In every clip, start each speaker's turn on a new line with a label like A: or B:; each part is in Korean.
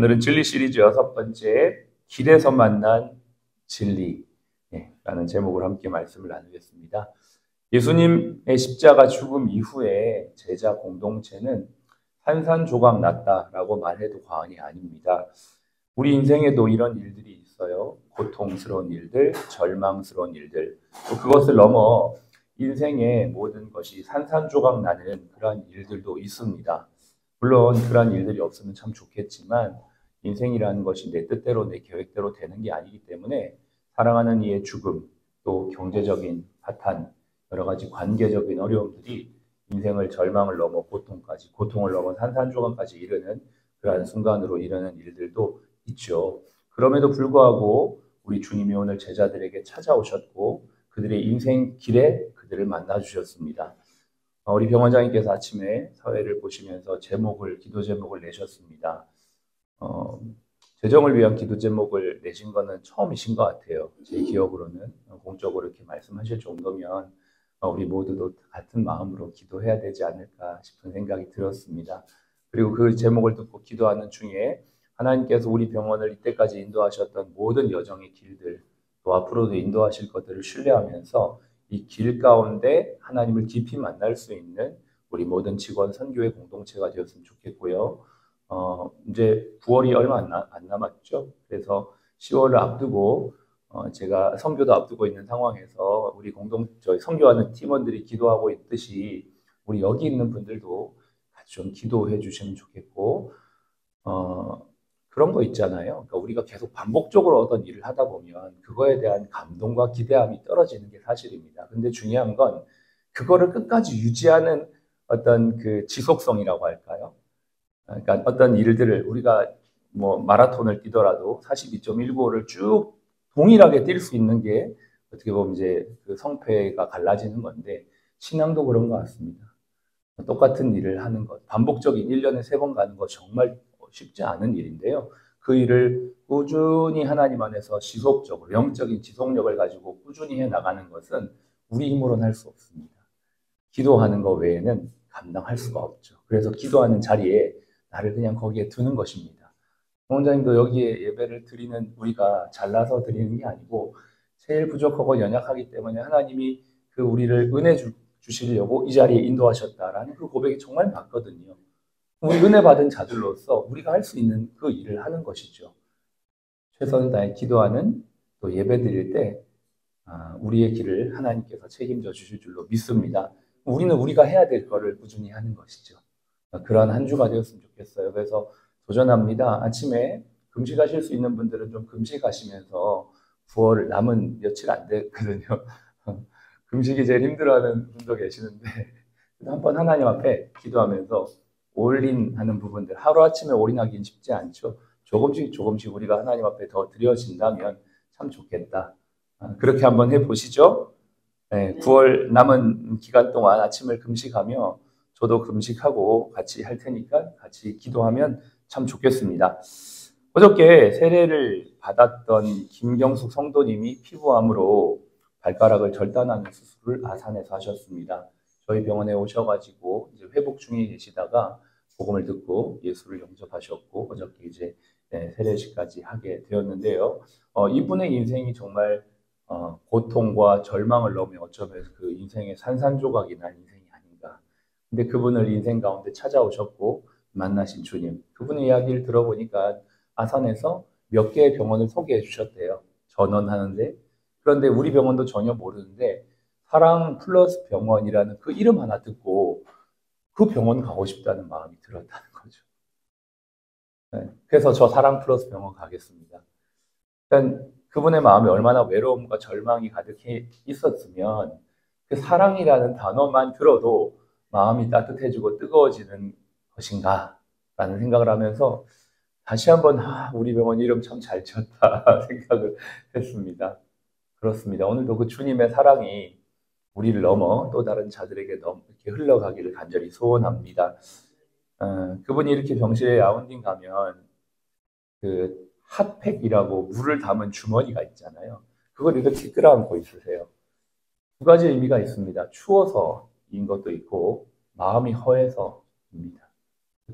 A: 오늘은 진리 시리즈 6번째 길에서 만난 진리라는 제목으로 함께 말씀을 나누겠습니다. 예수님의 십자가 죽음 이후에 제자 공동체는 산산조각 났다라고 말해도 과언이 아닙니다. 우리 인생에도 이런 일들이 있어요. 고통스러운 일들, 절망스러운 일들, 또 그것을 넘어 인생의 모든 것이 산산조각 나는 그러한 일들도 있습니다. 물론 그러한 일들이 없으면 참 좋겠지만 인생이라는 것이 내 뜻대로 내 계획대로 되는 게 아니기 때문에 사랑하는 이의 죽음, 또 경제적인 파탄, 여러 가지 관계적인 어려움들이 인생을 절망을 넘어 고통까지, 고통을 넘어 산산조각까지 이르는 그러한 순간으로 이르는 일들도 있죠. 그럼에도 불구하고 우리 주님이 오늘 제자들에게 찾아오셨고 그들의 인생 길에 그들을 만나 주셨습니다. 우리 병원장님께서 아침에 사회를 보시면서 기도 제목을 내셨습니다. 재정을 위한 기도 제목을 내신 거는 처음이신 것 같아요. 제 기억으로는 공적으로 이렇게 말씀하실 정도면 우리 모두도 같은 마음으로 기도해야 되지 않을까 싶은 생각이 들었습니다. 그리고 그 제목을 듣고 기도하는 중에 하나님께서 우리 병원을 이때까지 인도하셨던 모든 여정의 길들, 또 앞으로도 인도하실 것들을 신뢰하면서 이 길 가운데 하나님을 깊이 만날 수 있는 우리 모든 직원 선교의 공동체가 되었으면 좋겠고요. 이제 9월이 얼마 안 남았죠. 그래서 10월을 앞두고 제가 선교도 앞두고 있는 상황에서 우리 저희 선교하는 팀원들이 기도하고 있듯이 우리 여기 있는 분들도 같이 좀 기도해 주시면 좋겠고 그런 거 있잖아요. 그러니까 우리가 계속 반복적으로 어떤 일을 하다 보면 그거에 대한 감동과 기대함이 떨어지는 게 사실입니다. 근데 중요한 건 그거를 끝까지 유지하는 어떤 그 지속성이라고 할까요? 그러니까 어떤 일들을 우리가 뭐 마라톤을 뛰더라도 42.195를 쭉 동일하게 뛸 수 있는 게 어떻게 보면 이제 그 성패가 갈라지는 건데 신앙도 그런 것 같습니다. 똑같은 일을 하는 것, 반복적인 1년에 3번 가는 거 정말 쉽지 않은 일인데요. 그 일을 꾸준히 하나님 안에서 지속적으로 영적인 지속력을 가지고 꾸준히 해나가는 것은 우리 힘으로는 할 수 없습니다. 기도하는 것 외에는 감당할 수가 없죠. 그래서 기도하는 자리에 나를 그냥 거기에 두는 것입니다. 원장님도 여기에 예배를 드리는 우리가 잘나서 드리는 게 아니고 제일 부족하고 연약하기 때문에 하나님이 그 우리를 은혜 주시려고 이 자리에 인도하셨다라는 그 고백이 정말 맞거든요. 우리 은혜 받은 자들로서 우리가 할 수 있는 그 일을 하는 것이죠. 최선을 다해 기도하는 또 예배 드릴 때 우리의 길을 하나님께서 책임져 주실 줄로 믿습니다. 우리는 우리가 해야 될 거를 꾸준히 하는 것이죠. 그러한 한 주가 되었으면 좋겠어요. 그래서 도전합니다. 아침에 금식하실 수 있는 분들은 좀 금식하시면서 9월 남은 며칠 안 됐거든요. 금식이 제일 힘들어하는 분도 계시는데 한번 하나님 앞에 기도하면서 올인하는 부분들, 하루아침에 올인하기는 쉽지 않죠. 조금씩 우리가 하나님 앞에 더 드려진다면 참 좋겠다. 그렇게 한번 해보시죠. 네, 9월 남은 기간 동안 아침을 금식하며 저도 금식하고 같이 할 테니까 같이 기도하면 참 좋겠습니다. 어저께 세례를 받았던 김경숙 성도님이 피부암으로 발가락을 절단하는 수술을 아산에서 하셨습니다. 저희 병원에 오셔가지고 이제 회복 중에 계시다가 복음을 듣고 예수를 영접하셨고 어저께 이제 세례식까지 하게 되었는데요. 이분의 인생이 정말 고통과 절망을 넘어 어쩌면 그 인생의 산산조각이 난 인생이 아닌가. 근데 그분을 인생 가운데 찾아오셨고 만나신 주님, 그분의 이야기를 들어보니까 아산에서 몇 개의 병원을 소개해 주셨대요. 전원하는데. 그런데 우리 병원도 전혀 모르는데 사랑 플러스 병원이라는 그 이름 하나 듣고 그 병원 가고 싶다는 마음이 들었다는 거죠. 네. 그래서 저 사랑 플러스 병원 가겠습니다. 그러니까 그분의 마음에 얼마나 외로움과 절망이 가득해 있었으면 그 사랑이라는 단어만 들어도 마음이 따뜻해지고 뜨거워지는 것인가 라는 생각을 하면서 다시 한번 우리 병원 이름 참 잘 지었다 생각을 했습니다. 그렇습니다. 오늘도 그 주님의 사랑이 우리를 넘어 또 다른 자들에게 이렇게 흘러가기를 간절히 소원합니다. 그분이 이렇게 병실에 라운딩 가면 그 핫팩이라고 물을 담은 주머니가 있잖아요. 그걸 이렇게 끌어안고 있으세요. 두 가지 의미가 있습니다. 추워서인 것도 있고 마음이 허해서입니다.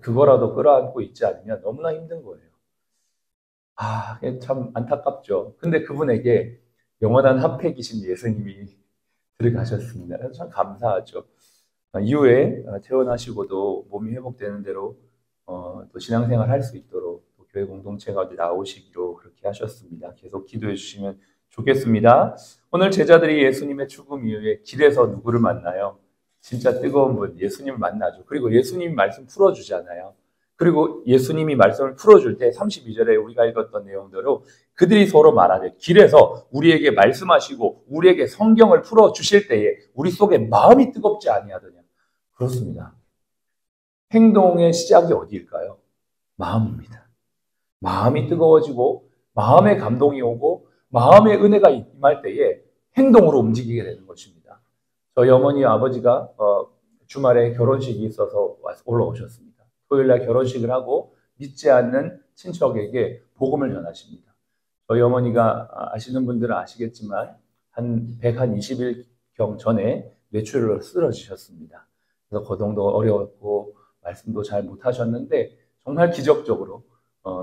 A: 그거라도 끌어안고 있지 않으면 너무나 힘든 거예요. 참 안타깝죠. 근데 그분에게 영원한 핫팩이신 예수님이 들어가셨습니다. 참 감사하죠. 이후에 퇴원하시고도 몸이 회복되는 대로 또 신앙생활 할 수 있도록 또 교회 공동체 가운데 나오시기로 그렇게 하셨습니다. 계속 기도해 주시면 좋겠습니다. 오늘 제자들이 예수님의 죽음 이후에 길에서 누구를 만나요? 진짜 뜨거운 분, 예수님을 만나죠. 그리고 예수님이 말씀 풀어주잖아요. 그리고 예수님이 말씀을 풀어줄 때 32절에 우리가 읽었던 내용대로 그들이 서로 말하되 길에서 우리에게 말씀하시고 우리에게 성경을 풀어주실 때에 우리 속에 마음이 뜨겁지 아니하더냐. 그렇습니다. 행동의 시작이 어디일까요? 마음입니다. 마음이 뜨거워지고 마음의 감동이 오고 마음의 은혜가 임할 때에 행동으로 움직이게 되는 것입니다. 저희 어머니 아버지가 주말에 결혼식이 있어서 올라오셨습니다. 토요일날 결혼식을 하고 믿지 않는 친척에게 복음을 전하십니다. 저희 어머니가 아시는 분들은 아시겠지만 한 120일경 전에 뇌출혈로 쓰러지셨습니다. 그래서 거동도 어려웠고 말씀도 잘 못하셨는데 정말 기적적으로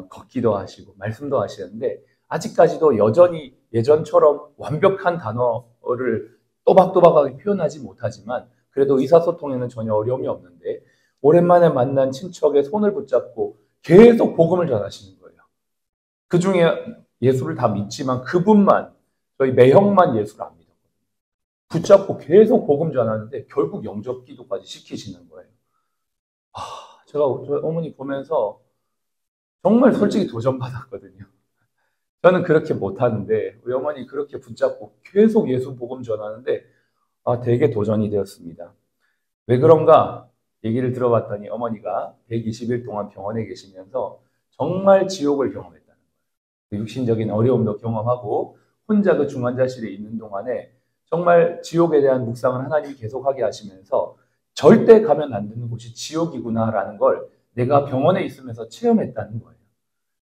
A: 걷기도 하시고 말씀도 하시는데 아직까지도 여전히 예전처럼 완벽한 단어를 또박또박하게 표현하지 못하지만 그래도 의사소통에는 전혀 어려움이 없는데 오랜만에 만난 친척의 손을 붙잡고 계속 복음을 전하시는 거예요. 그 중에 예수를 다 믿지만 그분만, 저희 매형만 예수를 안 믿었거든요. 붙잡고 계속 복음 전하는데 결국 영접 기도까지 시키시는 거예요. 제가 저희 어머니 보면서 정말 솔직히 도전받았거든요. 저는 그렇게 못하는데 우리 어머니 그렇게 붙잡고 계속 예수 복음 전하는데 되게 도전이 되었습니다. 왜 그런가 얘기를 들어봤더니 어머니가 120일 동안 병원에 계시면서 정말 지옥을 경험했다는 거예요. 육신적인 어려움도 경험하고 혼자 그 중환자실에 있는 동안에 정말 지옥에 대한 묵상을 하나님이 계속하게 하시면서 절대 가면 안 되는 곳이 지옥이구나라는 걸 내가 병원에 있으면서 체험했다는 거예요.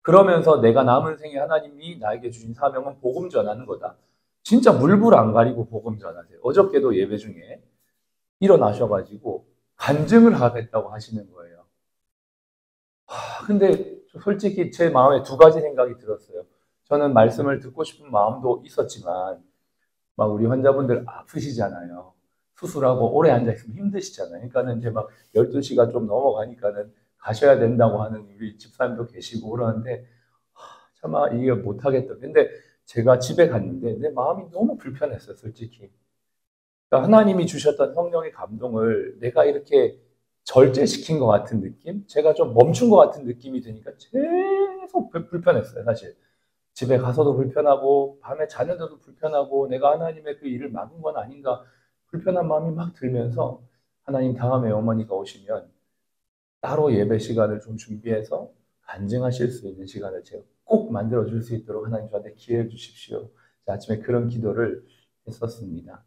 A: 그러면서 내가 남은 생에 하나님이 나에게 주신 사명은 복음 전하는 거다. 진짜 물불 안 가리고 복음 전하세요. 어저께도 예배 중에 일어나셔가지고 간증을 하겠다고 하시는 거예요. 근데 솔직히 제 마음에 두 가지 생각이 들었어요. 저는 말씀을 듣고 싶은 마음도 있었지만 막 우리 환자분들 아프시잖아요. 수술하고 오래 앉아있으면 힘드시잖아요. 그러니까는 이제 막 12시가 좀 넘어가니까는 가셔야 된다고 하는 우리 집사님도 계시고 그러는데 차마 이해 못하겠다. 근데 제가 집에 갔는데 내 마음이 너무 불편했어요, 솔직히. 그러니까 하나님이 주셨던 성령의 감동을 내가 이렇게 절제시킨 것 같은 느낌? 제가 좀 멈춘 것 같은 느낌이 드니까 계속 불편했어요, 사실. 집에 가서도 불편하고 밤에 자는데도 불편하고 내가 하나님의 그 일을 막은 건 아닌가 불편한 마음이 막 들면서 하나님 다음에 어머니가 오시면 따로 예배 시간을 좀 준비해서 간증하실 수 있는 시간을 제가 꼭 만들어줄 수 있도록 하나님 저한테 기회를 주십시오. 아침에 그런 기도를 했었습니다.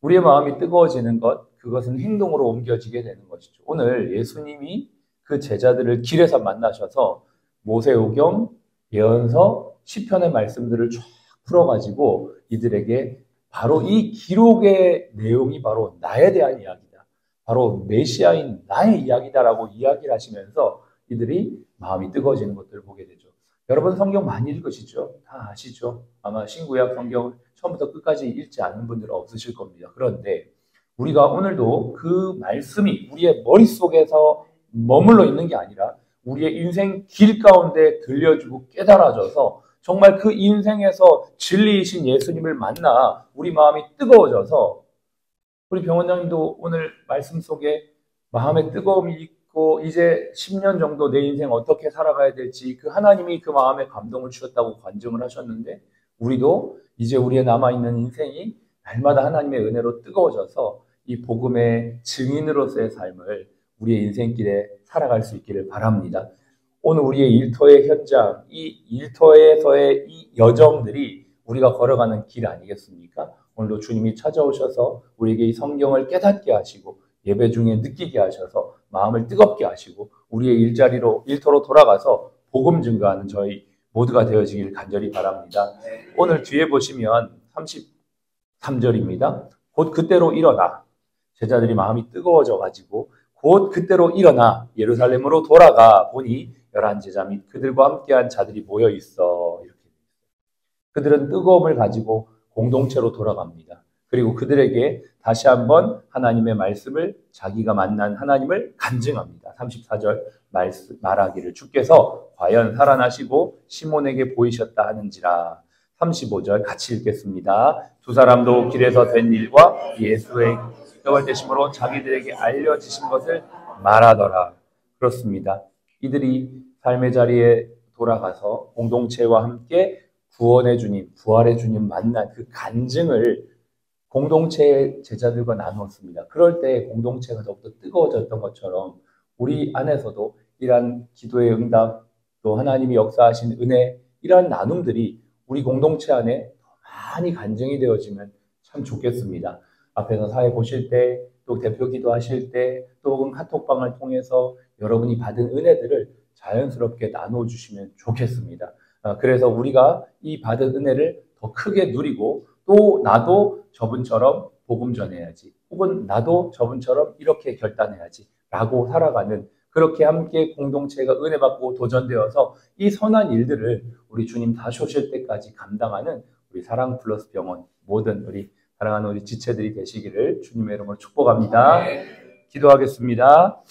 A: 우리의 마음이 뜨거워지는 것, 그것은 행동으로 옮겨지게 되는 것이죠. 오늘 예수님이 그 제자들을 길에서 만나셔서 모세오경, 예언서, 시편의 말씀들을 쫙 풀어가지고 이들에게 바로 이 기록의 내용이 바로 나에 대한 이야기다. 바로 메시아인 나의 이야기다라고 이야기를 하시면서 이들이 마음이 뜨거워지는 것들을 보게 되죠. 여러분 성경 많이 읽으시죠? 다 아시죠? 아마 신구약 성경을 처음부터 끝까지 읽지 않은 분들은 없으실 겁니다. 그런데 우리가 오늘도 그 말씀이 우리의 머릿속에서 머물러 있는 게 아니라 우리의 인생 길 가운데 들려주고 깨달아져서 정말 그 인생에서 진리이신 예수님을 만나 우리 마음이 뜨거워져서 우리 병원장님도 오늘 말씀 속에 마음의 뜨거움이 있고 이제 10년 정도 내 인생 어떻게 살아가야 될지 그 하나님이 그 마음에 감동을 주셨다고 간증을 하셨는데 우리도 이제 우리의 남아있는 인생이 날마다 하나님의 은혜로 뜨거워져서 이 복음의 증인으로서의 삶을 우리의 인생길에 살아갈 수 있기를 바랍니다. 오늘 우리의 일터의 현장, 이 일터에서의 이 여정들이 우리가 걸어가는 길 아니겠습니까? 오늘도 주님이 찾아오셔서 우리에게 이 성경을 깨닫게 하시고 예배 중에 느끼게 하셔서 마음을 뜨겁게 하시고 우리의 일터로 돌아가서 복음 증거하는 저희 모두가 되어지길 간절히 바랍니다. 오늘 뒤에 보시면 33절입니다. 곧 그때로 일어나 제자들이 마음이 뜨거워져 가지고 곧 그때로 일어나 예루살렘으로 돌아가 보니 11 제자 및 그들과 함께한 자들이 모여 있어 그들은 뜨거움을 가지고 공동체로 돌아갑니다. 그리고 그들에게 다시 한번 하나님의 말씀을 자기가 만난 하나님을 간증합니다. 34절 말하기를 주께서 과연 살아나시고 시몬에게 보이셨다 하는지라. 35절 같이 읽겠습니다. 두 사람도 길에서 된 일과 예수의 떡을 떼심으로 자기들에게 알려지신 것을 말하더라. 그렇습니다. 이들이 삶의 자리에 돌아가서 공동체와 함께 구원의 주님, 부활의 주님 만난 그 간증을 공동체의 제자들과 나누었습니다. 그럴 때 공동체가 더욱더 뜨거워졌던 것처럼 우리 안에서도 이러한 기도의 응답, 또 하나님이 역사하신 은혜, 이러한 나눔들이 우리 공동체 안에 많이 간증이 되어지면 참 좋겠습니다. 앞에서 사회 보실 때, 또 대표 기도하실 때, 또 혹은 카톡방을 통해서 여러분이 받은 은혜들을 자연스럽게 나눠주시면 좋겠습니다. 그래서 우리가 이 받은 은혜를 더 크게 누리고 또 나도 저분처럼 복음 전해야지, 혹은 나도 저분처럼 이렇게 결단해야지 라고 살아가는, 그렇게 함께 공동체가 은혜 받고 도전되어서 이 선한 일들을 우리 주님 다시 오실 때까지 감당하는 우리 사랑 플러스 병원 모든 우리 사랑하는 우리 지체들이 되시기를 주님의 이름으로 축복합니다. 기도하겠습니다.